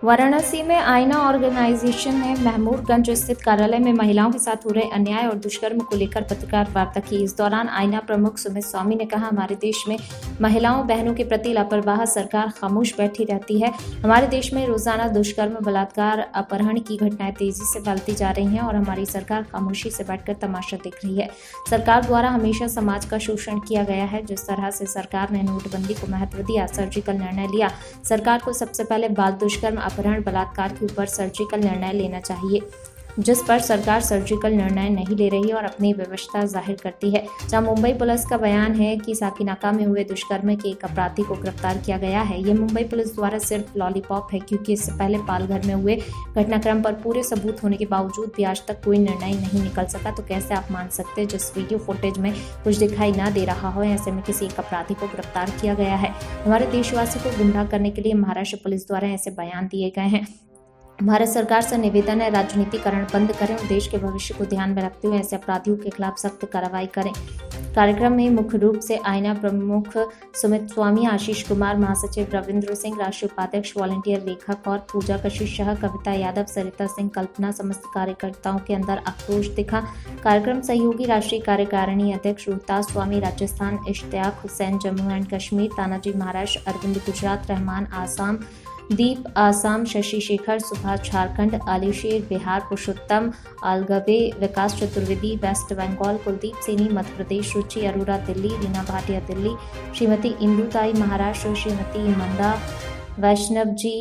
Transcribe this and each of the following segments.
वाराणसी में आईना ऑर्गेनाइजेशन ने महमूदगंज स्थित कार्यालय में महिलाओं के साथ हो रहे अन्याय और दुष्कर्म को लेकर पत्रकार वार्ता की। इस दौरान आईना प्रमुख सुमित स्वामी ने कहा, हमारे देश में महिलाओं बहनों के प्रति लापरवाह सरकार खामोश बैठी रहती है। हमारे देश में रोजाना दुष्कर्म, बलात्कार, अपहरण की घटनाएं तेजी से फैलती जा रही हैं और हमारी सरकार खामोशी से बैठकर तमाशा देख रही है। सरकार द्वारा हमेशा समाज का शोषण किया गया है। जिस तरह से सरकार ने नोटबंदी को महत्व दिया, सर्जिकल निर्णय लिया, सरकार को सबसे पहले बाल दुष्कर्म, अपहरण, बलात्कार के ऊपर सर्जिकल निर्णय लेना चाहिए, जिस पर सरकार सर्जिकल निर्णय नहीं ले रही और अपनी विवशता जाहिर करती है। जहां मुंबई पुलिस का बयान है कि साकिनाका में हुए दुष्कर्म के एक अपराधी को गिरफ्तार किया गया है। ये मुंबई पुलिस द्वारा सिर्फ लॉलीपॉप है, क्योंकि इससे पहले पालघर में हुए घटनाक्रम पर पूरे सबूत होने के बावजूद भी आज तक कोई निर्णय नहीं निकल सका। तो कैसे आप मान सकते हैं जिस वीडियो फुटेज में कुछ दिखाई ना दे रहा हो, ऐसे में किसी एक अपराधी को गिरफ्तार किया गया है। हमारे देशवासियों को गुमराह करने के लिए महाराष्ट्र पुलिस द्वारा ऐसे बयान दिए गए हैं। भारत सरकार से निवेदन है, राजनीतिकरण बंद करें और देश के भविष्य को ध्यान में रखते हुए ऐसे अपराधियों के खिलाफ सख्त कार्रवाई करें। कार्यक्रम में मुख्य रूप से आईना प्रमुख सुमित स्वामी, आशीष कुमार, महासचिव रविंद्र सिंह, राष्ट्रीय उपाध्यक्ष वॉलंटियर रेखा कौर, पूजा कशिश शाह, कविता यादव, सरिता सिंह, कल्पना, समस्त कार्यकर्ताओं के अंदर आक्रोश दिखा। कार्यक्रम सहयोगी राष्ट्रीय कार्यकारिणी अध्यक्ष Rohtas Swami Rajasthan, Ishtiaq Hussain Jammu and Kashmir, Tanaji Maharashtra, Arvind Gujarat, Rahman Assam, Deep Assam, Shashi Shekhar, Subhash Jharkhand, Alisher Bihar, Purushottam Alagwe, Vikas Chaturvedi West Bengal, Kuldeep Saini Madhya Pradesh, Ruchi Arora Delhi, Reena Bhatia Delhi, Shrimati Indutai Maharashtra, Shrimati Manda Vaishnav ji,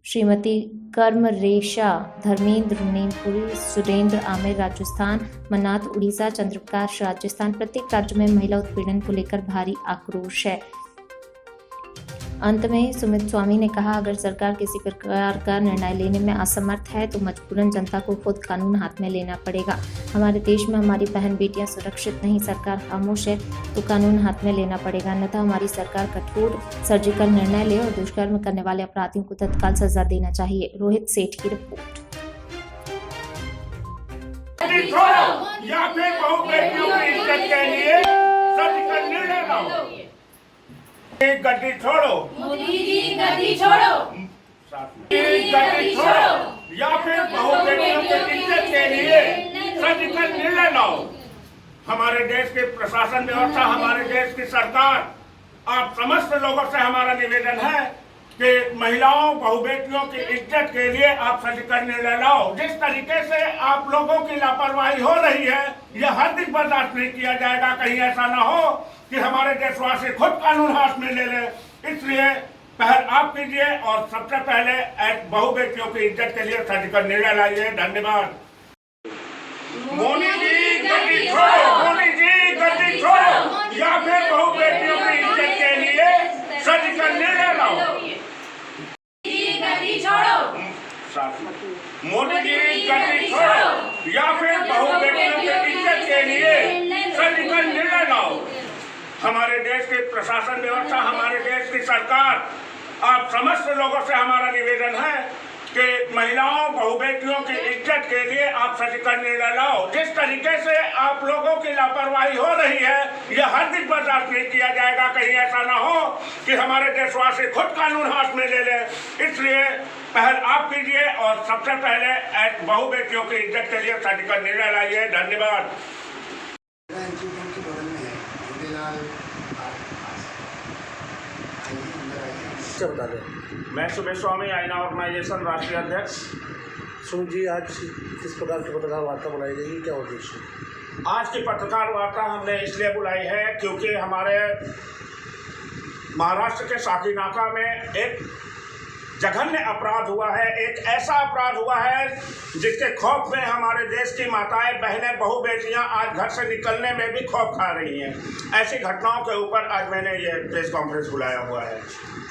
Shrimati Karm Resha, Dharmendra नीमपुरी, Surendra Aamir Rajasthan, मन्नाथ Orissa, Chandraprakash Rajasthan. प्रत्येक राज्य में महिला उत्पीड़न को लेकर भारी आक्रोश है। अंत में सुमित स्वामी ने कहा, अगर सरकार किसी प्रकार का निर्णय लेने में असमर्थ है तो मजबूरन जनता को खुद कानून हाथ में लेना पड़ेगा। हमारे देश में हमारी बहन बेटियां सुरक्षित नहीं, सरकार खामोश है तो कानून हाथ में लेना पड़ेगा, अन्यथा हमारी सरकार कठोर सर्जिकल निर्णय ले और दुष्कर्म करने वाले अपराधियों को तत्काल सजा देना चाहिए। रोहित सेठ की रिपोर्ट। या फिर बहु बेटियों की इज्जत के लिए सर्जिकल निर्णय लाओ। गद्दी छोड़ो, मोदी जी गद्दी छोड़ो, गद्दी छोड़ो, या फिर बहु बेटियों की इज्जत के लिए सर्जिकल निर्णय लाओ। हमारे देश के प्रशासन व्यवस्था, हमारे देश की सरकार, आप समस्त लोगों से हमारा निवेदन है कि महिलाओं, बहु बेटियों की इज्जत के लिए आप सर्जिकल निर्णय लाओ। जिस तरीके से आप लोगों की लापरवाही हो रही है, यह हरगिज़ बर्दाश्त नहीं किया जाएगा। कहीं ऐसा ना हो कि हमारे देशवासी खुद कानून हाथ में ले ले। इसलिए पहल आप कीजिए और सबसे पहले बहु बेटियों की इज्जत के लिए सर्जिकल निर्णय लाइए। धन्यवाद। मोदी जी गद्दी छोड़ो, मोदी जी गद्दी छोड़ो, या फिर बहु बेटियों की इज्जत के लिए सर्जिकल निर्णय लाओ। मोदी जी गद्दी छोड़ो, या फिर बहु बेटियों की इज्जत के लिए सर्जिकल निर्णय लाओ। हमारे देश की प्रशासन व्यवस्था, हमारे देश की सरकार, आप समस्त लोगों से हमारा निवेदन है कि महिलाओं, बहु बेटियों की इज्जत के लिए आप सर्जिकल निर्णय लाओ। जिस तरीके से आप लोगों की लापरवाही हो रही है, यह हरगिज़ बर्दाश्त नहीं किया जाएगा। कहीं ऐसा ना हो कि हमारे देशवासी खुद कानून हाथ में ले ले। इसलिए पहल आप कीजिए और सबसे पहले बहु बेटियों की इज्जत के लिए सर्जिकल निर्णय लाइए। धन्यवाद। मैं सुमित स्वामी, आईना ऑर्गेनाइजेशन राष्ट्रीय अध्यक्ष। सुमित जी, आज किस प्रकार की पत्रकार वार्ता बुलाई गई है, क्या उद्देश्य? आज की पत्रकार वार्ता हमने इसलिए बुलाई है क्योंकि हमारे महाराष्ट्र के साकिनाका में एक जघन्य अपराध हुआ है। एक ऐसा अपराध हुआ है जिसके खौफ में हमारे देश की माताएं, बहनें, बहु बेटियां आज घर से निकलने में भी खौफ खा रही हैं। ऐसी घटनाओं के ऊपर आज मैंने ये प्रेस कॉन्फ्रेंस बुलाया हुआ है।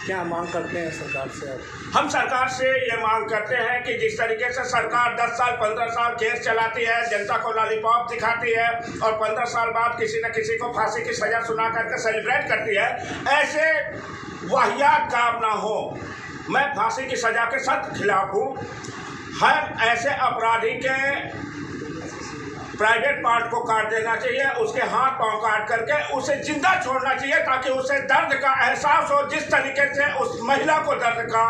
क्या मांग करते हैं सरकार से आप? हम सरकार से ये मांग करते हैं कि जिस तरीके से सरकार 10 साल 15 साल केस चलाती है, जनता को लॉलीपॉप दिखाती है और 15 साल बाद किसी न किसी को फांसी की सजा सुना करके सेलिब्रेट करती है, ऐसे वाहियात काम ना हो। मैं फांसी की सजा के सख्त खिलाफ हूँ। हर ऐसे अपराधी के प्राइवेट पार्ट को काट देना चाहिए, उसके हाथ पांव काट करके उसे जिंदा छोड़ना चाहिए ताकि उसे दर्द का एहसास हो। जिस तरीके से उस महिला को दर्द का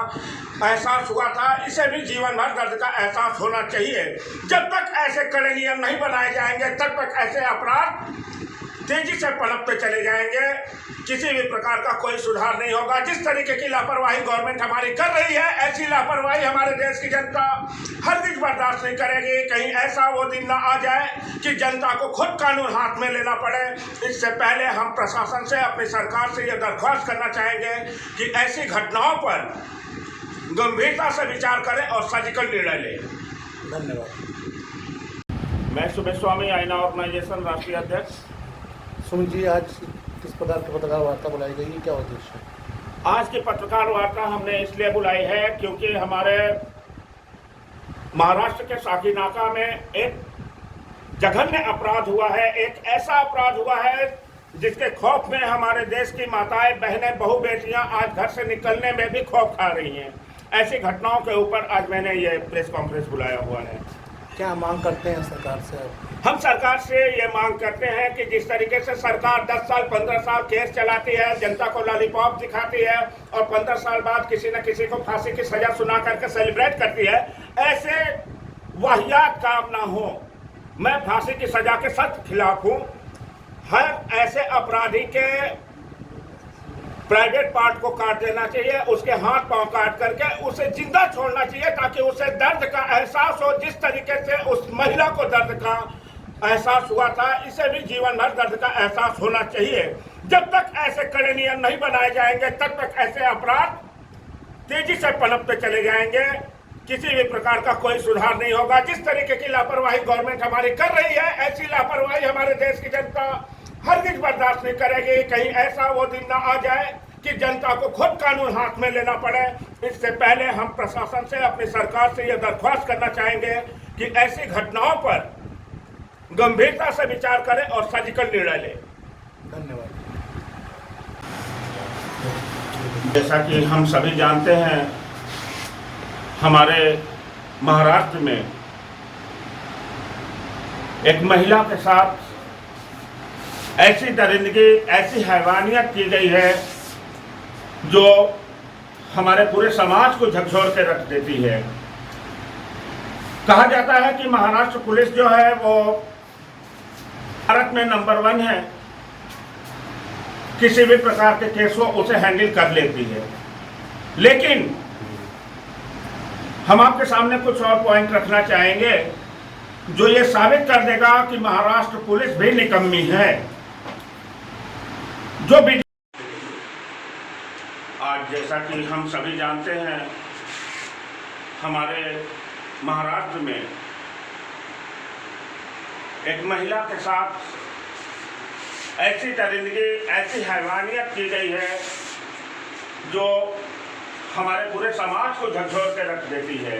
एहसास हुआ था, इसे भी जीवन भर दर्द का एहसास होना चाहिए। जब तक ऐसे कड़े नियम नहीं बनाए जाएंगे तब तक ऐसे अपराध तेजी से पनपते चले जाएंगे, किसी भी प्रकार का कोई सुधार नहीं होगा। जिस तरीके की लापरवाही गवर्नमेंट हमारी कर रही है, ऐसी लापरवाही हमारे देश की जनता हरगिज बर्दाश्त नहीं करेगी। कहीं ऐसा वो दिन ना आ जाए कि जनता को खुद कानून हाथ में लेना पड़े। इससे पहले हम प्रशासन से, अपनी सरकार से यह दरख्वास्त करना चाहेंगे कि ऐसी घटनाओं पर गंभीरता से विचार करें और सर्जिकल निर्णय लें। धन्यवाद। मैं सुमित स्वामी, आईना ऑर्गेनाइजेशन राष्ट्रीय अध्यक्ष। सुमित जी, आज किस प्रकार की पत्रकार वार्ता बुलाई गई है, क्या उद्देश्य है? आज की पत्रकार वार्ता हमने इसलिए बुलाई है क्योंकि हमारे महाराष्ट्र के साकीनाका में एक जघन्य अपराध हुआ है। एक ऐसा अपराध हुआ है जिसके खौफ में हमारे देश की माताएं, बहनें, बहू बेटियां आज घर से निकलने में भी खौफ खा रही हैं। ऐसी घटनाओं के ऊपर आज मैंने ये प्रेस कॉन्फ्रेंस बुलाया हुआ है। क्या मांग करते हैं सरकार से? हम सरकार से ये मांग करते हैं कि जिस तरीके से सरकार 10 साल 15 साल केस चलाती है, जनता को लॉलीपॉप दिखाती है और 15 साल बाद किसी न किसी को फांसी की सजा सुना करके सेलिब्रेट करती है, ऐसे वाहियात काम ना हो। मैं फांसी की सजा के सख्त खिलाफ हूँ। हर ऐसे अपराधी के प्राइवेट पार्ट को काट देना चाहिए, उसके हाथ पांव काट करके उसे जिंदा छोड़ना चाहिए ताकि उसे दर्द का एहसास हो। जिस तरीके से उस महिला को दर्द का एहसास हुआ था, इसे भी जीवन भर दर्द का एहसास होना चाहिए। जब तक ऐसे कड़े नियम नहीं बनाए जाएंगे तब तक ऐसे अपराध तेजी से पनपते चले जाएंगे, किसी भी प्रकार का कोई सुधार नहीं होगा। जिस तरीके की लापरवाही गवर्नमेंट हमारी कर रही है, ऐसी लापरवाही हमारे देश की जनता हरगिज बर्दाश्त नहीं करेगी। कहीं ऐसा वो दिन ना आ जाए कि जनता को खुद कानून हाथ में लेना पड़े। इससे पहले हम प्रशासन से, अपनी सरकार से यह दरख्वास्त करना चाहेंगे कि ऐसी घटनाओं पर गंभीरता से विचार करें और सर्जिकल निर्णय लें। धन्यवाद। जैसा कि हम सभी जानते हैं, हमारे महाराष्ट्र में एक महिला के साथ ऐसी दरिंदगी, ऐसी हैवानियत की गई है जो हमारे पूरे समाज को झकझोर के रख देती है। कहा जाता है कि महाराष्ट्र पुलिस जो है वो भारत में नंबर 1 है, किसी भी प्रकार के केस हो उसे हैंडल कर लेती है। लेकिन हम आपके सामने कुछ और पॉइंट रखना चाहेंगे जो ये साबित कर देगा कि महाराष्ट्र पुलिस भी निकम्मी है। जो भी आज जैसा कि हम सभी जानते हैं, हमारे महाराष्ट्र में एक महिला के साथ ऐसी दरिंदगी, ऐसी हैवानियत की गई है जो हमारे पूरे समाज को झकझोर के रख देती है।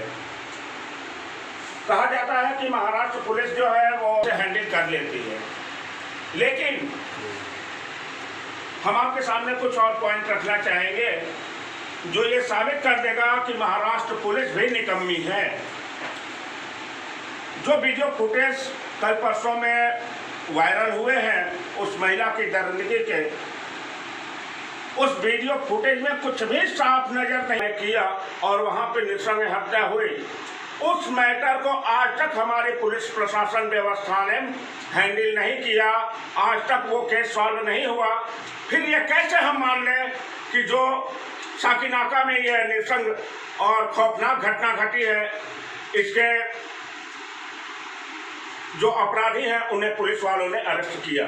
कहा जाता है कि महाराष्ट्र पुलिस जो है वो उसे हैंडल कर लेती है, लेकिन हम आपके सामने कुछ और पॉइंट रखना चाहेंगे जो ये साबित कर देगा कि महाराष्ट्र पुलिस भी निकम्मी है। जो वीडियो फुटेज कल परसों में वायरल हुए हैं उस महिला की दरिंदगी के, उस वीडियो फुटेज में कुछ भी साफ नजर नहीं किया और वहां पे नृशंस हत्या हुई। उस मैटर को आज तक हमारी पुलिस प्रशासन व्यवस्था ने हैंडल नहीं किया, आज तक वो केस सॉल्व नहीं हुआ। फिर ये कैसे हम मान लें कि जो साकीनाका में ये नृशंस और खौफनाक घटना घटी है, इसके जो अपराधी हैं उन्हें पुलिस वालों ने अरेस्ट किया।